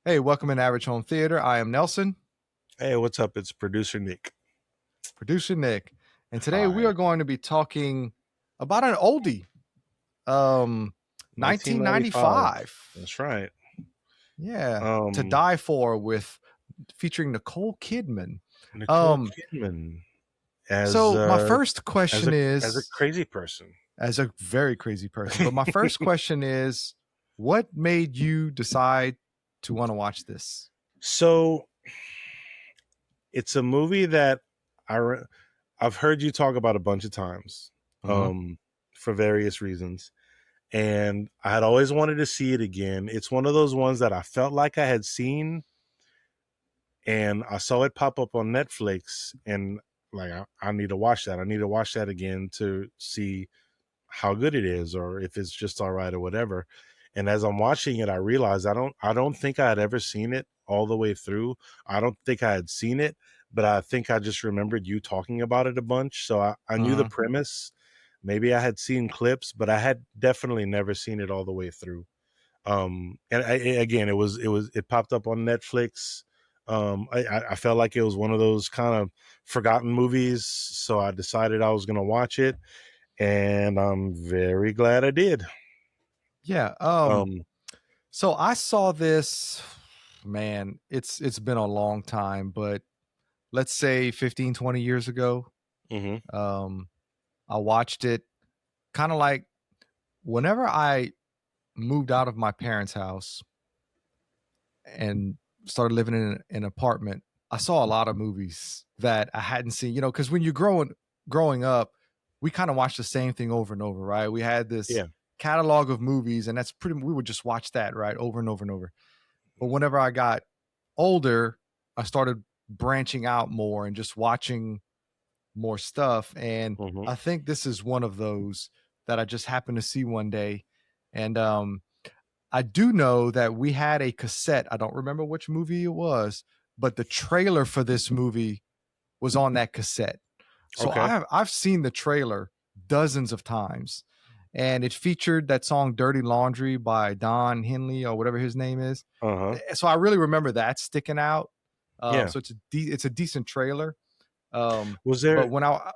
Hey, welcome in Average Home Theater. I am Nelson, Hey, what's up? It's producer Nick. producer Nick, and today we Hi. are going to be talking about an oldie, 1995. 1995. That's right. Yeah, To Um, Die For with featuring Nicole Kidman. Nicole Um, Kidman as so my uh first as question a is, crazy person. as a very crazy person, but my first question is, what made you decide to want to watch this? So it's a movie that I've heard you talk about a bunch of times, Uh-huh. for various reasons, and I had always wanted to see it again. It's one of those ones that I felt like I had seen, and I saw it pop up on Netflix, and like I need to watch that. I need to watch that again to see how good it is or if it's just all right or whatever. And as I'm watching it, I realized I don't think I had ever seen it all the way through. I don't think I had seen it, but I think I just remembered you talking about it a bunch. So I knew the Uh-huh. premise. Maybe I had seen clips, but I had definitely never seen it all the way through. And again, it popped up on Netflix. I felt like it was one of those kind of forgotten movies, so I decided I was going to watch it, and I'm very glad I did. Yeah. Um, So I saw this, man, it's been a long time, but let's say 15, 20 years ago. hmm Um, I watched it kind of like whenever I moved out of my parents' house and started living in an apartment, I saw a lot of movies that I hadn't seen, because when you're growing up, we kind of watched the same thing over and over, right? We had this yeah, catalog of movies, and we would just watch that, right, over and over and over. But whenever I got older, I started branching out more and just watching more stuff. And hmm I think this is one of those that I just happened to see one day. And I do know that we had a cassette. I don't remember which movie it was, but the trailer for this movie was on that cassette. So okay, I've seen the trailer dozens of times. And it featured that song Dirty Laundry by Don Henley or whatever his name is. uh-huh, So I really remember that sticking out. yeah. So it's a decent trailer. Was But there when I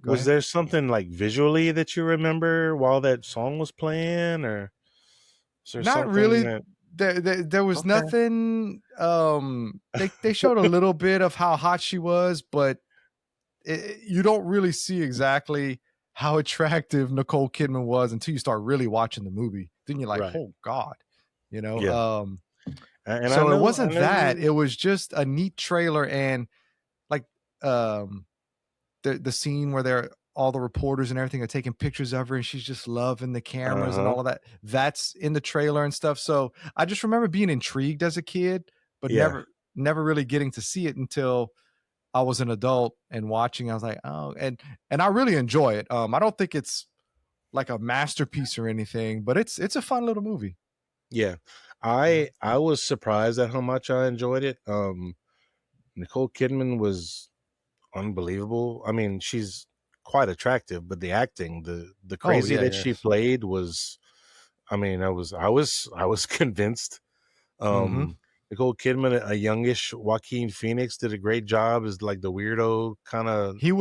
go was ahead. there something like visually that you remember while that song was playing, or is there Not something really. that There was okay, nothing. They showed a little bit of how hot she was, but you don't really see exactly how attractive Nicole Kidman was until you start really watching the movie. Then you're like, right? oh God, you know. Yeah, and I So it know, wasn't that. It was just a neat trailer and like um the scene where they're all the reporters and everything are taking pictures of her and she's just loving the cameras and uh-huh, all of that. That's in the trailer and stuff. So I just remember being intrigued as a kid, but yeah, never really getting to see it until I was an adult and watching. I was like, oh, and I really enjoy it. I don't think it's like a masterpiece or anything, but it's a fun little movie. yeah. Yeah. I was surprised at how much I enjoyed it. Nicole Kidman was unbelievable. I mean, she's quite attractive, but the acting, the Oh crazy yeah, that she yes. played was, I mean, I was convinced. Mm-hmm. Nicole Kidman, a youngish Joaquin Phoenix, did a great job as like the weirdo kind of. He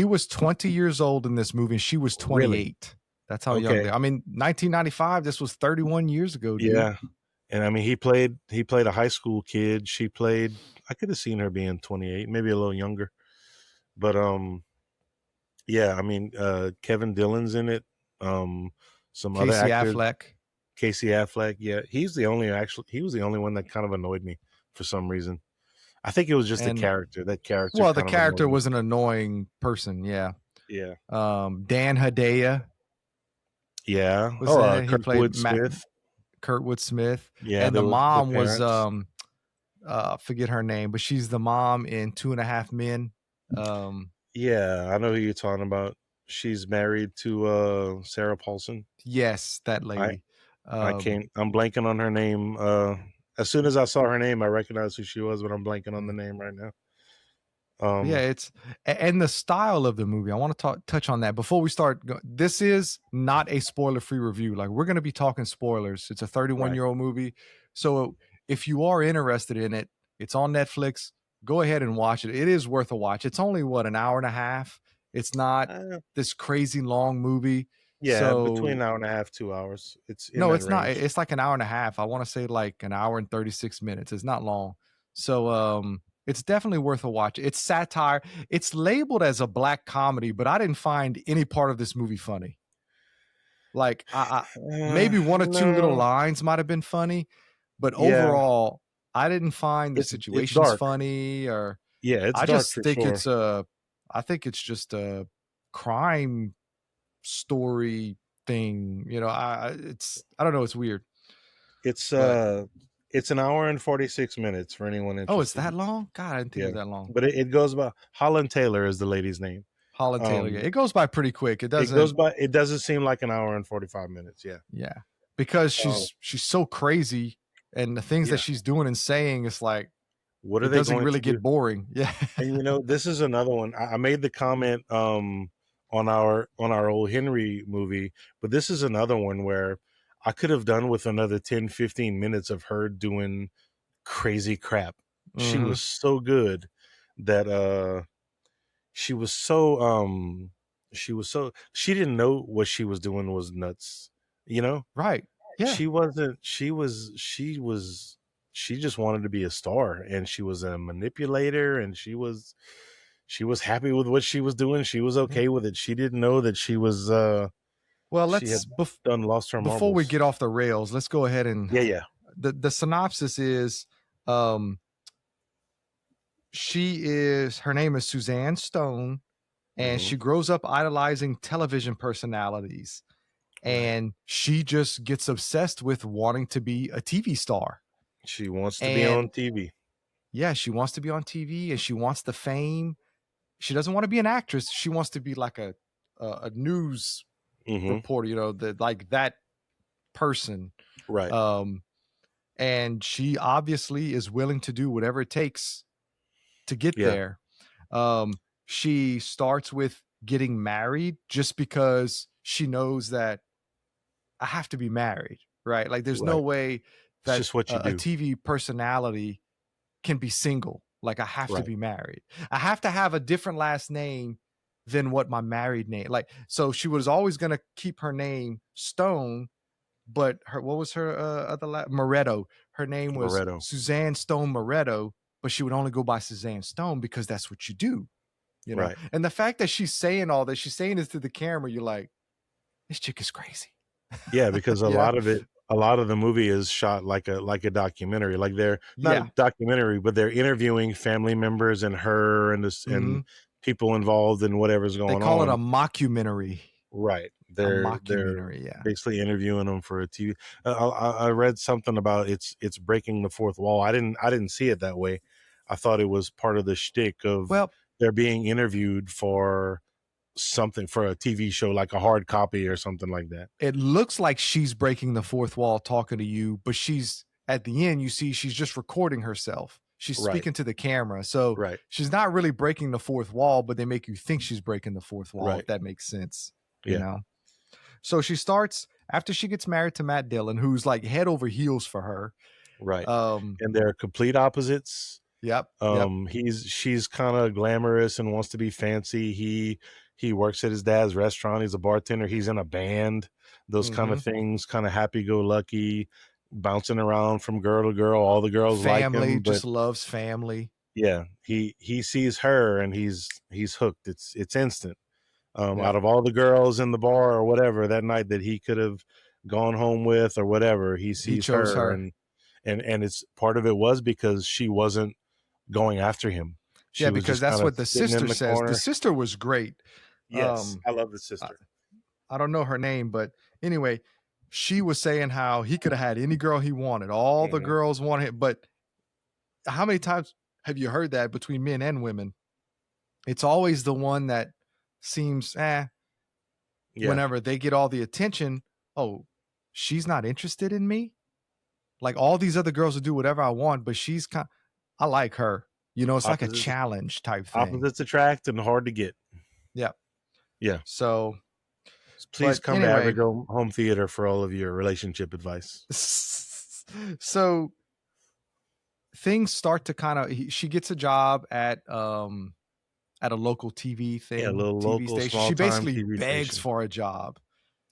was 20 years old in this movie, and she was Really? 28. That's how young they. Okay, I mean, 1995. This was 31 years ago, dude. yeah. And I mean, he played a high school kid. She played. I could have seen her being 28, maybe a little younger, but yeah. I mean, Kevin Dillon's in it. Um, some other Casey actors. Affleck. Casey Affleck, yeah, he was the only one that kind of annoyed me for some reason. I think it was just the And character. That character well, the kind of annoyed character me. was an annoying person. Yeah. Yeah. Dan Hedaya Yeah. was Oh, in it. He played Kurtwood Smith. Kurtwood Smith, Yeah, and the the mom was parents. forget her name, but she's the mom in Two and a Half Men. Um, Yeah, I know who you're talking about. She's married to Sarah Paulson. yes, that I lady. I Um, can't I'm blanking on her name. As soon as I saw her name, I recognized who she was, but I'm blanking on the name right now. Yeah, Um and the style of the movie. I want to touch on that before we start. This is not a spoiler-free review. Like we're going to be talking spoilers. It's a right. 31-year-old movie, so if you are interested in it, it's on Netflix. Go ahead and watch it. It is worth a watch. It's only an hour and a half. It's not this crazy long movie. Yeah, between So an hour and a half, 2 hours. It's in no, that it's not. range. It's like an hour and a half. I want to say like an hour and 36 minutes. It's not long. So it's definitely worth a watch. It's satire. It's labeled as a black comedy, but I didn't find any part of this movie funny. Like I maybe one or two little No. lines might have been funny, but Yeah, overall, I didn't find the it's situations dark. funny, or Yeah, it's I dark just for think sure. I think it's just a crime story thing. I don't know, it's weird. It's But it's an hour and 46 minutes for anyone oh, it's interested. that long? God, I didn't think it Yeah, was that long. but it goes by Holland Taylor is the lady's name. Holland Taylor, yeah. It goes by pretty quick. It It goes doesn't by. It doesn't seem like an hour and 45 minutes. Yeah. yeah. Because Oh, she's so crazy, and the things that yeah. she's doing and saying, it's like What are it they doesn't going really to do? get boring. Yeah. And this is another one. I made the comment on our old Henry movie, but this is another one where I could have done with another 10, 15 minutes of her doing crazy crap. She Mhm. was so good that she was so she didn't know what she was doing was nuts, you know? Right. Yeah. She wasn't she just wanted to be a star, and she was a manipulator, and she was happy with what she was doing. She was Yeah. okay with it. She didn't know that Well, she had done lost her before we marbles. get off the rails, let's go ahead and Yeah. the synopsis is um her name is Suzanne Stone, and Hmm. she grows up idolizing television personalities, Right. and she just gets obsessed with wanting to be a TV star. She wants to be And on TV. yeah, she wants to be on TV and she wants the fame. She doesn't want to be an actress. She wants to be like a news Hmm. reporter, like that person. Right. Um, and she obviously is willing to do whatever it takes to get Yeah. there. She starts with getting married just because she knows that I have to be married, right? Like, there's no Right. way It's that just what you a do. TV personality can be single. Like, I have to Right. be married. I have to have a different last name than what my married name. Like, so she was always going to keep her name Stone, but what was her other Moretto? Her name was Moretto. Suzanne Stone Moretto, but she would only go by Suzanne Stone because that's what you do, Right. And the fact that she's saying all this, she's saying this to the camera, you're like, this chick is crazy. Yeah, because Yeah. a lot of the movie is shot like a documentary. Like they're not a Yeah. documentary, but they're interviewing family members and her and Mhm. people involved in whatever's They going call it a on. mockumentary. Right. A They're mockumentary, yeah. basically interviewing them for a TV. I read something about it's breaking the fourth wall. I didn't see it that way. I thought it was part of the shtick of Well, they're being interviewed for something, for a TV show, like a hard copy or something like that. it looks like she's breaking the fourth wall talking to you, but she's at the end, you see she's just recording herself. She's Right. speaking to the camera. So Right. she's not really breaking the fourth wall, but they make you think she's breaking the fourth wall, Right. if that makes sense. Yeah. So she starts after she gets married to Matt Dillon, who's like head over heels for her. Right. And they're complete opposites. Yep. She's kind of glamorous and wants to be fancy. He works at his dad's restaurant. He's a bartender. He's in a band. Those kind of things, kind of happy go lucky, bouncing around from girl to girl. All the girls like Family, him, but just loves family. yeah, he sees her and he's hooked. It's instant. Out of all the girls in the bar or whatever that night that he could have gone home with or whatever, he He sees chose her, her. and it's part of it was because she wasn't going after him. She Yeah, was because just that's kind of what the sitting sister in the says. The corner. sister was great. Yes, I love the sister. I don't know her name, but anyway, she was saying how he could have had any girl he wanted. All the girls wanted him, but how many times have you heard that between men and women? It's always the one that seems Yeah. whenever they get all the attention. Oh, she's not interested in me. Like, all these other girls will do whatever I want, but I like her. It's like a Opposites challenge type thing. opposites attract and hard to get. Yeah. Yeah. So Please but come to anyway. Average Home Theater for all of your relationship advice. So things start to kind of she gets a job at a local Yeah, a TV little TV local station. small She time basically TV begs station. for a job.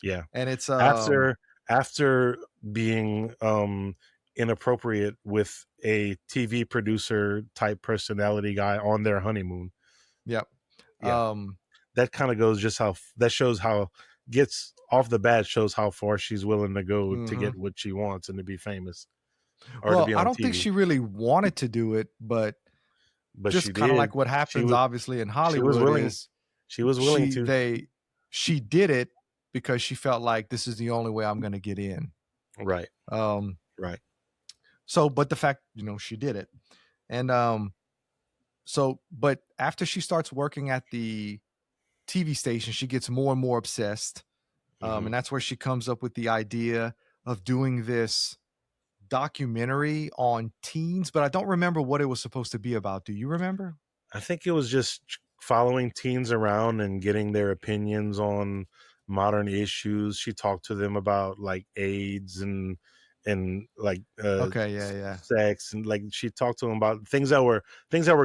Yeah. And it's After being inappropriate with a TV producer type personality guy on their honeymoon. yep. Yeah. Um That kind of goes just how that shows how gets off the bat shows how far she's willing to go to mhm. get what she wants and to be famous or to Well, be I on don't think TV. she really wanted to do it, but But she just kind of did. like what She happens was obviously in she was Hollywood willing. is She was willing she to. they she did it because she felt like this is the only way I'm going to get in. Right. Um Right. so but the fact, she did it. And so but after she starts working at the TV station, she gets more and more obsessed. Hmm. And that's where she comes up with the idea of doing this documentary on teens, but I don't remember what it was supposed to be about. Do you remember? I think it was just following teens around and getting their opinions on modern issues. She talked to them about like AIDS and like Okay, yeah, yeah. sex, and like she talked to them about things that were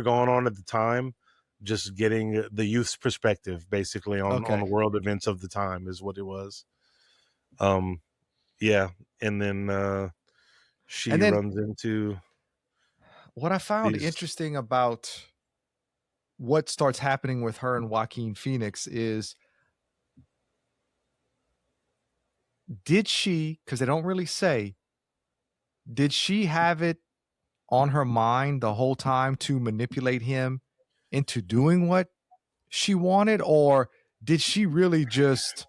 going on at the time. Just getting the youth's perspective, basically on the Okay. world events of the time, is what it was. Um, yeah, and then she And then runs into what I found these. interesting about what starts happening with her and Joaquin Phoenix is did she, because they don't really say, did she have it on her mind the whole time to manipulate him into doing what she wanted? Or did she really just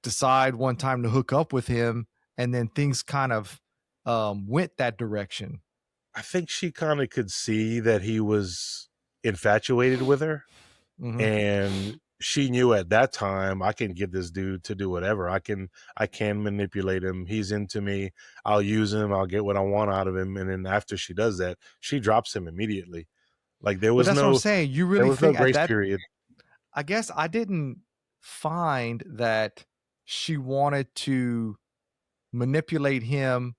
decide one time to hook up with him and then things kind of went that direction? I think she kind of could see that he was infatuated with her, Hmm. and she knew at that time, I can get this dude to do whatever. I can manipulate him. He's into me. I'll use him. I'll get what I want out of him. And then after she does that, she drops him immediately. Like there But was that's what I'm no saying. You there really was no think at grace that, period. I guess I didn't find that she wanted to manipulate him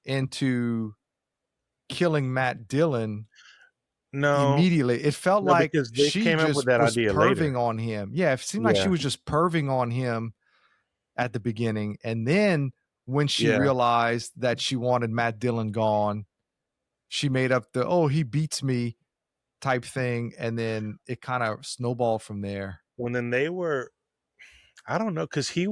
into killing Matt Dillon No, immediately. It felt no, like because they she came up with just that was idea later. perving on him. Yeah, it seemed like she Yeah. was just perving on him at the beginning. And then when she Yeah. realized that she wanted Matt Dillon gone, she made up the, oh, he beats me type thing. And then it kind of snowballed from there. When then they were, I don't know, because she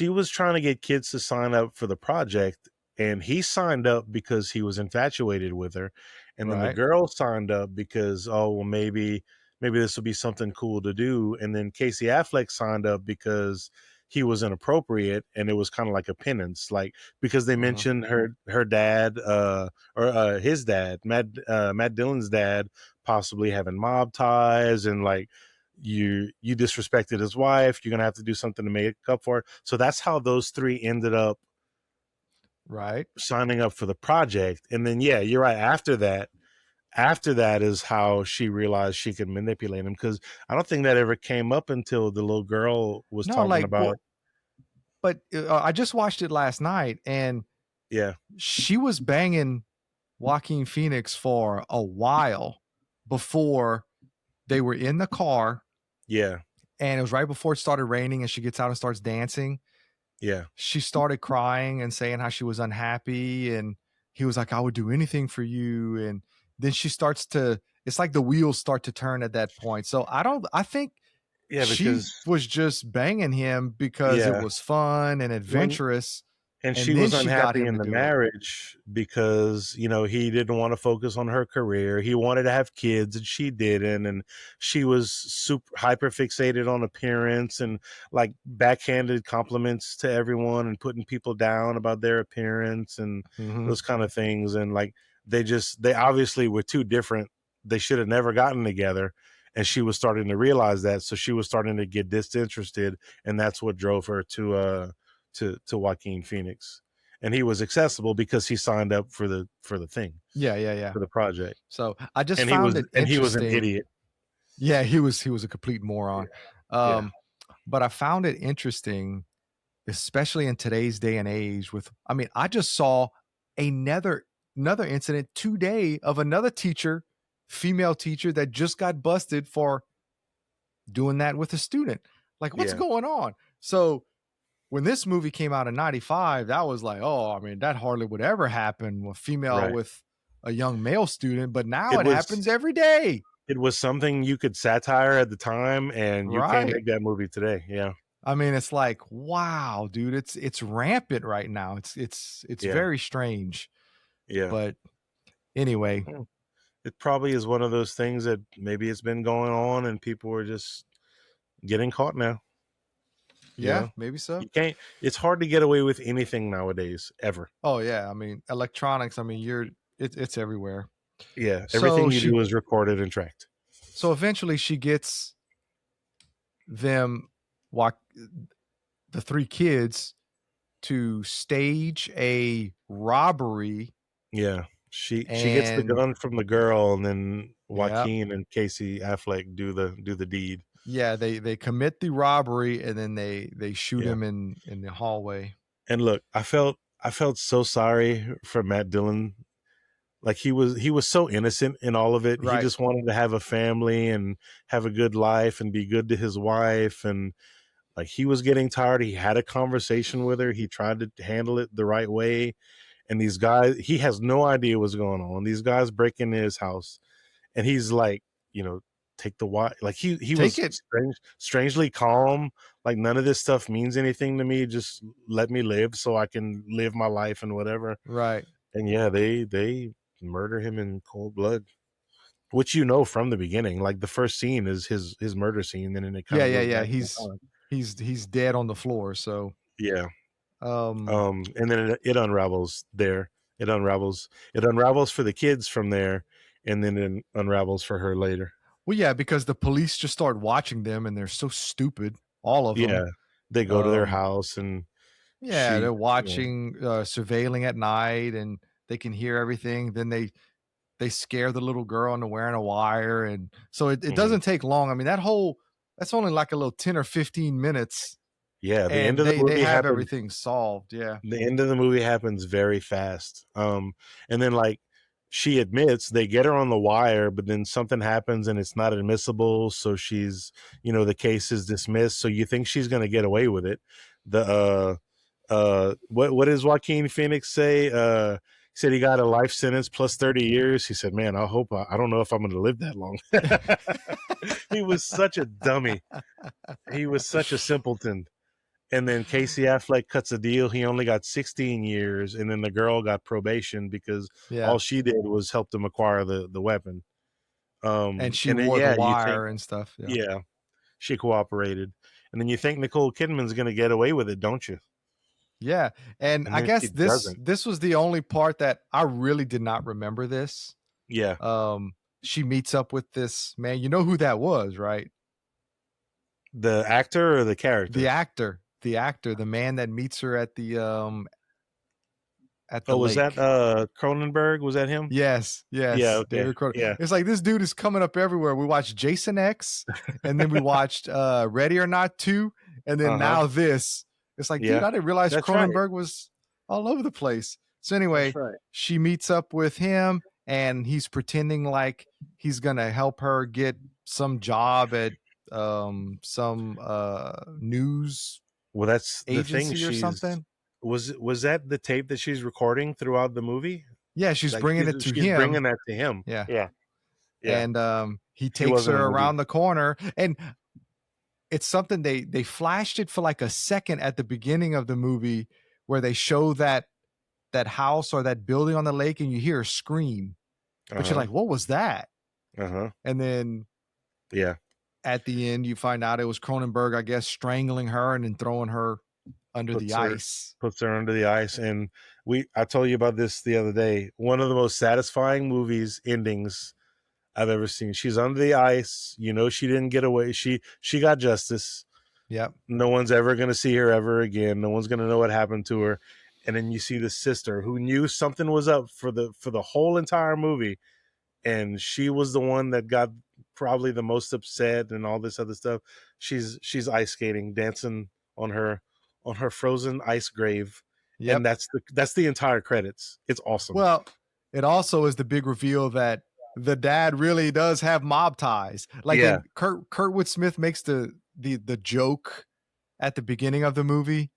was trying to get kids to sign up for the project, and he signed up because he was infatuated with her, and then the Right. girl signed up because, oh well, maybe this will be something cool to do, and then Casey Affleck signed up because he was inappropriate, and it was kind of like a penance, like because they Uh-huh. mentioned her dad, or his dad, Matt Dillon's dad, possibly having mob ties, and like you disrespected his wife, you're gonna have to do something to make up for it. So that's how those three ended up Right. signing up for the project. And then yeah, you're right, after that is how she realized she could manipulate him, because I don't think that ever came up until the little girl was No, talking like, about. but I just watched it last night and Yeah. she was banging Joaquin Phoenix for a while before they were in the car, Yeah. and it was right before it started raining and she gets out and starts dancing. Yeah. She started crying and saying how she was unhappy, and he was like, I would do anything for you. And then she starts to, it's like the wheels start to turn at that point. So I think Yeah, she because was just banging him because it yeah, was fun and when adventurous, and and she then was she got unhappy him in to the do it. marriage because he didn't want to focus on her career. He wanted to have kids and she didn't, and she was super hyper fixated on appearance and like backhanded compliments to everyone and putting people down about their appearance and Mhm. those kind of things. And like they obviously were too different. They should have never gotten together, and she was starting to realize that, so she was starting to get disinterested, and that's what drove her to Joaquin Phoenix. And he was accessible because he signed up for the thing, Yeah, yeah, yeah. for the project. So I just And he found was it and he was an interesting. idiot. Yeah, he was a complete Yeah. moron. Yeah. Um, but I found it interesting, especially in today's day and age with, I mean, I just saw another incident today of another teacher, female teacher, that just got busted for doing that with a student. Like, what's Yeah. going on? So when this movie came out in 95, that was like, oh, I mean, that hardly would ever happen with female Right. with a young male student, but now It it was happens every day. it was something you could satire at the time, and you can't Right. make that movie today. Yeah. I mean, it's like, wow, dude, it's rampant right now. It's Yeah. very strange. Yeah. But anyway, Mm. It probably is one of those things that maybe it's been going on and people are just getting caught now. You yeah, know, maybe so. you can't, it's hard to get away with anything nowadays, ever. Oh yeah, I mean, electronics, I mean, it's everywhere. Yeah. So Everything you she do is recorded and tracked. so eventually she gets them walk the three kids to stage a robbery. Yeah. She gets the And gun from the girl, and then yeah, Joaquin and Casey Affleck do the deed. yeah, they commit the robbery, and then they shoot Yeah. him in the hallway. And look, I felt so sorry for Matt Dillon. Like he was so innocent in all of it. He Right. just wanted to have a family and have a good life and be good to his wife, and like he was getting tired. He had a conversation with her. He tried to handle it the right way. And these guys, he has no idea what's going on. These guys break into his house, and he's like, take the wife. Like he Take was it. strangely calm. Like none of this stuff means anything to me. Just let me live so I can live my life and whatever. Right. And yeah, they murder him in cold blood, which from the beginning. Like the first scene is his murder scene, and then it kind Yeah, of yeah, goes yeah. back in time. He's dead on the floor. So Yeah. um And then it unravels there. It unravels for the kids from there, and then it unravels for her later. well, yeah, because the police just start watching them and they're so stupid, all of them. Yeah. They go to their house, and Yeah, she they're watching, surveilling at night, and they can hear everything. Then they scare the little girl into wearing a wire, and so it mhm. doesn't take long. I mean, that's only like a little 10 or 15 minutes, Yeah, the end and of the they movie have happens everything solved. Yeah. the end of the movie happens very fast. And then like she admits they get her on the wire, but then something happens and it's not admissible, so the case is dismissed. So you think she's gonna get away with it. The what does Joaquin Phoenix say? He said he got a life sentence plus 30 years. He said, man, I don't know if I'm gonna live that long. He was such a dummy. He was such a simpleton. And then Casey Affleck cuts a deal. He only got 16 years, and then the girl got probation because Yeah, all she did was help them acquire the weapon. and she And then wore the yeah, you think wire and stuff. Yeah. yeah, she cooperated, and then you think Nicole Kidman's going to get away with it, don't you? Yeah, and And I then she guess this doesn't. this was the only part that I really did not remember this. Yeah, She meets up with this man. You know who that was, right? the actor or the The character? actor, the man that meets her at the Oh, was that lake. Cronenberg? Was that him? Yes, Yeah. yes, Okay. David Crow. Yeah. It's like this dude is coming up everywhere. We watched Jason X, and then we watched Ready or Not 2, and then Uh huh. now this. It's like, dude, Yeah. I didn't realize That's right. Cronenberg was all over the place. So That's anyway, right. she meets up with him, and he's pretending like he's gonna help her get some job at some news Well, that's the thing. agency or something. Was that the tape that she's recording throughout the movie? Yeah, she's Like bringing she's it to she's bringing him. that to him. Yeah. Yeah, yeah. And he She takes wasn't her in the movie. around the corner, and it's something they flashed it for like a second at the beginning of the movie where they show that house or that building on the lake, and you hear a scream, but you're Uh-huh. like, what was that? Uh-huh. And then Yeah. at the end you find out it was Cronenberg, I guess, strangling her and then throwing her under the Puts her ice. puts her under the ice. And I told you about this the other day. One of the most satisfying movies endings I've ever seen. She's under the ice. She didn't get away. She got justice. Yep. No one's ever gonna see her ever again. No one's gonna know what happened to her. And then you see the sister who knew something was up for the whole entire movie, and she was the one that got probably the most upset and all this other stuff. She's ice skating, dancing on her frozen ice grave, Yep. and that's the entire credits. It's awesome. Well, it also is the big reveal that the dad really does have mob ties. Like, Yeah. and Kurtwood Smith makes the joke at the beginning of the movie.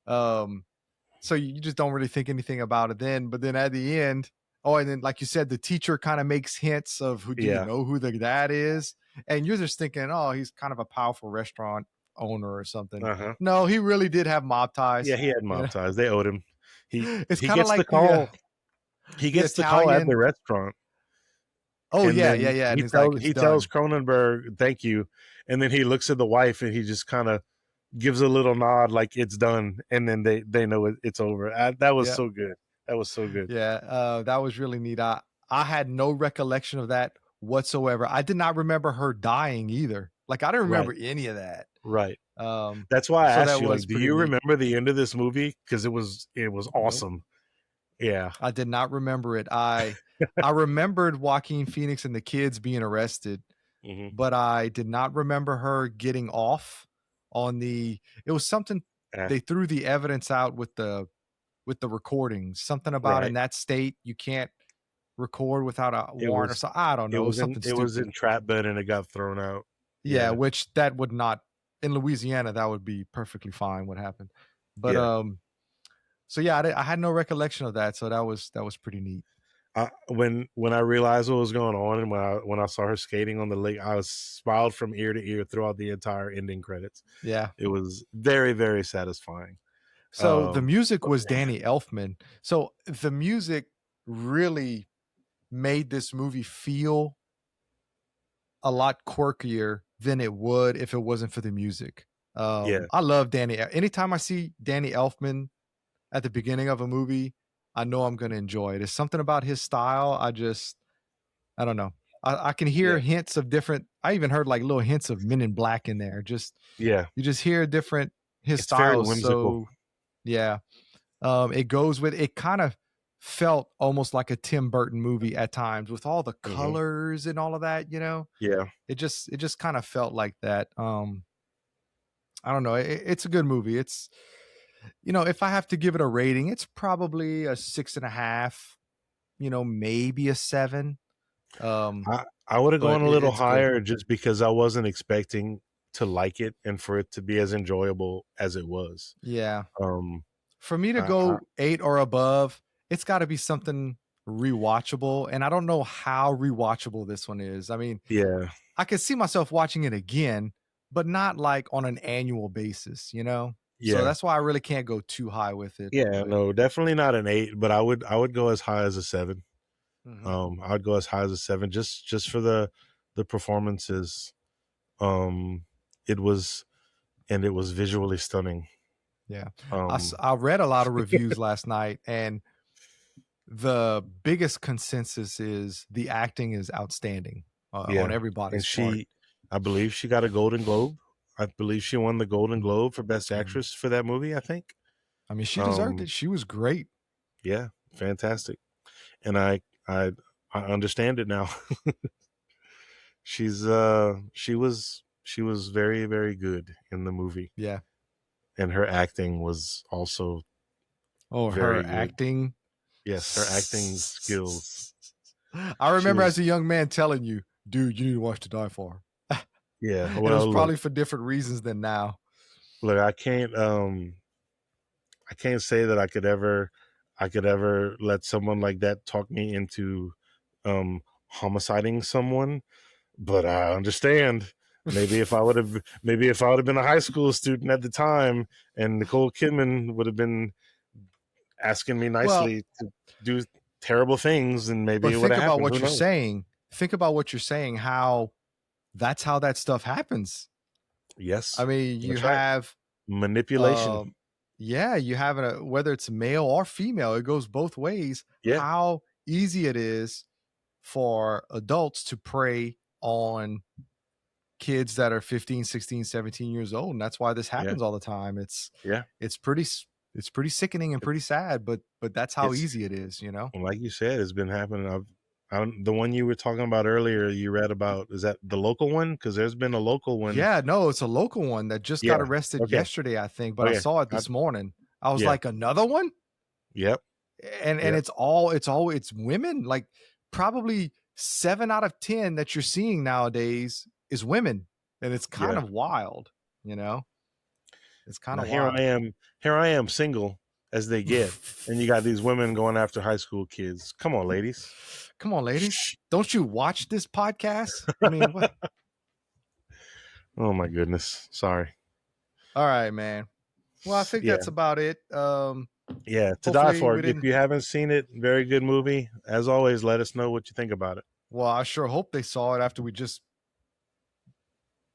So you just don't really think anything about it then. But then at the end, and then like you said, the teacher kind of makes hints of do you know who the dad is? And you're just thinking, oh, he's kind of a powerful restaurant owner or something. No, he really did have mob ties. Yeah, he had mob ties. They owed him. It's he kind of gets like the call. He the gets the call at Italian. the restaurant. Oh, And yeah. then And he tells Cronenberg, thank you. And then he looks at the wife and he just kind of gives a little nod like it's done. And then they know it's over. That was so good. That was so good. Yeah, that was really neat. I had no recollection of that whatsoever. I did not remember her dying either. Like, I didn't remember any of that. Right. That's why I asked you, like, do you neat. remember the end of this movie? Because it was awesome. Yeah. I did not remember it. I remembered Joaquin Phoenix and the kids being arrested, but I did not remember her getting off on it was something they threw the evidence out with the recordings. Something about in that state you can't record without a warrant or something. I don't know. It was entrapment and it got thrown out. Yeah, which that would not in Louisiana, that would be perfectly fine what happened. But so yeah, I had no recollection of that. So that was pretty neat. When I realized what was going on and when I saw her skating on the lake, I was smiled from ear to ear throughout the entire ending credits. Yeah. It was very, very satisfying. So the music was Danny Elfman. So the music really made this movie feel a lot quirkier than it would if it wasn't for the music. I love Danny. Anytime I see Danny Elfman at the beginning of a movie, I know I'm going to enjoy it. There's something about his style. I don't know. I can hear hints of different. I even heard like little hints of Men in Black in there. You just hear different his style. Very whimsical. So yeah, it goes with it. Kind of felt almost like a Tim Burton movie at times with all the colors and all of that. You know. Yeah. It just kind of felt like that. I don't know. It's a good movie. It's, if I have to give it a rating, it's probably a 6.5. Maybe a 7. I would have gone a little higher just because I wasn't expecting to like it and for it to be as enjoyable as it was. Yeah. For me to go 8 or above, it's got to be something rewatchable, and I don't know how rewatchable this one is. I mean, I could see myself watching it again, but not like on an annual basis, So that's why I really can't go too high with it. Yeah, no, definitely not an 8, but I would go as high as a 7. I'd go as high as a 7 just for the performances. It was visually stunning. Yeah. I read a lot of reviews last night, and the biggest consensus is the acting is outstanding on everybody's part. I believe she got a Golden Globe. I believe she won the Golden Globe for Best Actress for that movie, I think. I mean, she deserved it. She was great. Yeah, fantastic. And I understand it now. She was very, very good in the movie. Yeah. And her acting was also her acting. Yes, her acting skills. I remember as a young man telling you, dude, you need to watch To Die For. Yeah. Well, it was probably for different reasons than now. Look, I can't say that I could ever let someone like that talk me into homiciding someone, but I understand. Maybe if I would have been a high school student at the time and Nicole Kidman would have been asking me nicely to do terrible things, and maybe it would have happened. Think about what you're saying, how that's how that stuff happens. Yes. I mean, you have manipulation. You have whether it's male or female, it goes both ways. Yeah. How easy it is for adults to prey on kids that are 15, 16, 17 years old. And that's why this happens all the time. It's pretty sickening and pretty sad, but that's how easy it is, Like you said, it's been happening. The one you were talking about earlier, you read about, is that the local one? Because there's been a local one. Yeah, no, it's a local one that just got arrested yesterday, I think, but I saw it this morning. I was like, another one? Yep. And Yep. it's women. Like probably 7 out of 10 that you're seeing nowadays is women, and it's kind Yeah. of wild, it's kind Now of wild. here I am single as they get, and you got these women going after high school kids. Come on, ladies. Come on, ladies, Shh. don't you watch this podcast? I mean, what? Oh my goodness. Sorry. All right, man. Well, I think Yeah. that's about it. Yeah. To die Hopefully for we it. If didn't. you haven't seen it, very good movie. As always, let us know what you think about it. Well, I sure hope they saw it after we just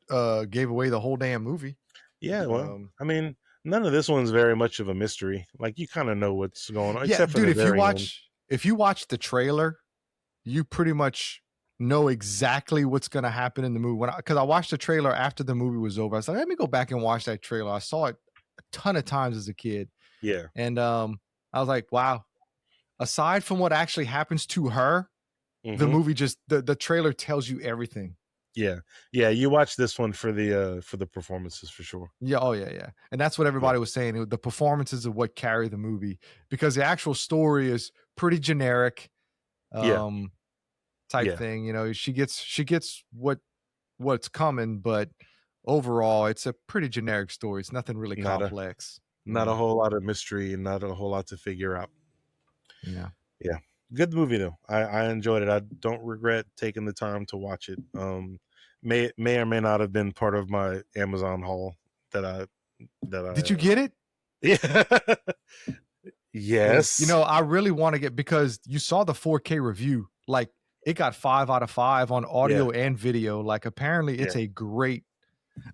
gave away the whole damn movie. Yeah, well, I mean, none of this one's very much of a mystery. Like you kind of know what's going on, Yeah, except for dude, the very end. if you watch the trailer, you pretty much know exactly what's going to happen in the movie. Because I watched the trailer after the movie was over. I was like, let me go back and watch that trailer. I saw it a ton of times as a kid. Yeah. And I was like, wow, aside from what actually happens to her, the movie just the trailer tells you everything. Yeah. Yeah, you watch this one for the performances for sure. Yeah, oh yeah. And that's what everybody was saying. The performances are what carry the movie, because the actual story is pretty generic. Type thing. She gets what's coming, but overall it's a pretty generic story. It's nothing really complex. Not a whole lot of mystery and not a whole lot to figure out. Yeah. Good movie though. I enjoyed it. I don't regret taking the time to watch it. May or may not have been part of my Amazon haul that I Did you get it? Yeah. Yes. I really want to get, because you saw the 4K review. Like it got 5 out of 5 on audio and video. Like apparently it's a great,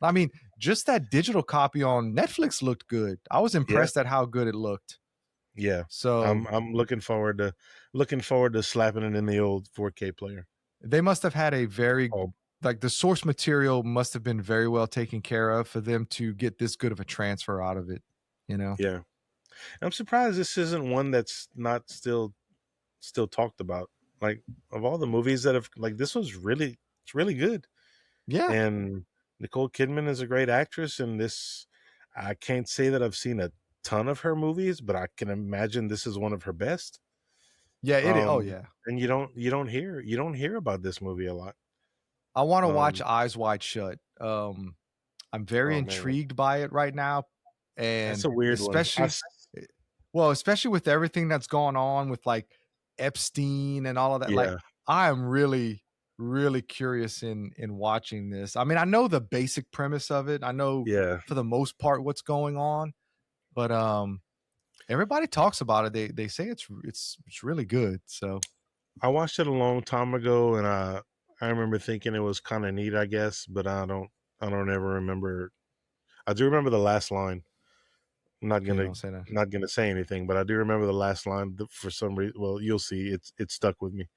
I mean, just that digital copy on Netflix looked good. I was impressed at how good it looked. Yeah. So I'm looking forward to slapping it in the old 4K player. They must have had a very like the source material must have been very well taken care of for them to get this good of a transfer out of it, Yeah. I'm surprised this isn't one that's not still talked about. Like of all the movies that have, like, this was it's really good. Yeah. And Nicole Kidman is a great actress, and this, I can't say that I've seen a ton of her movies, but I can imagine this is one of her best. Yeah, it is. Oh yeah. And you don't hear about this movie a lot. I want to watch Eyes Wide Shut. I'm very intrigued by it right now. And that's a weird especially one. Especially with everything that's going on with like Epstein and all of that. Like I am really, really curious in watching this. I mean, I know the basic premise of it. I know for the most part what's going on, but everybody talks about it. They say it's really good. So I watched it a long time ago, and I remember thinking it was kind of neat, I guess, but I don't ever remember. I do remember the last line. I'm not gonna say anything, but I do remember the last line for some reason. Well, you'll see. It stuck with me.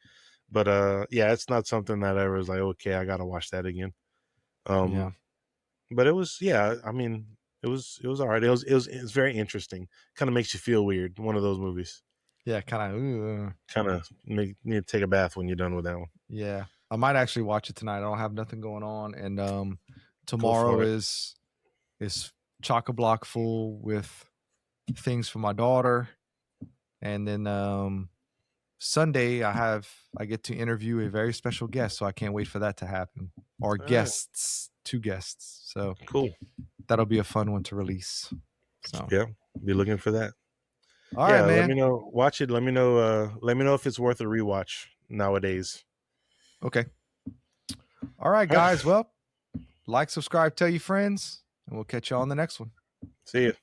But it's not something that I was like, okay, I gotta watch that again. But it was, I mean, it was all right. It was very interesting. Kind of makes you feel weird. One of those movies. Yeah, kind of need to take a bath when you're done with that one. Yeah, I might actually watch it tonight. I don't have nothing going on, and tomorrow is chock-a-block full with things for my daughter, and then Sunday I get to interview a very special guest, so I can't wait for that to happen. Or guests, 2 guests. So cool. That'll be a fun one to release. So yeah, be looking for that. All right, man. Let me know. Watch it. Let me know. Let me know if it's worth a rewatch nowadays. Okay. All right, guys. Well, like, subscribe, tell your friends, and we'll catch you on the next one. See you.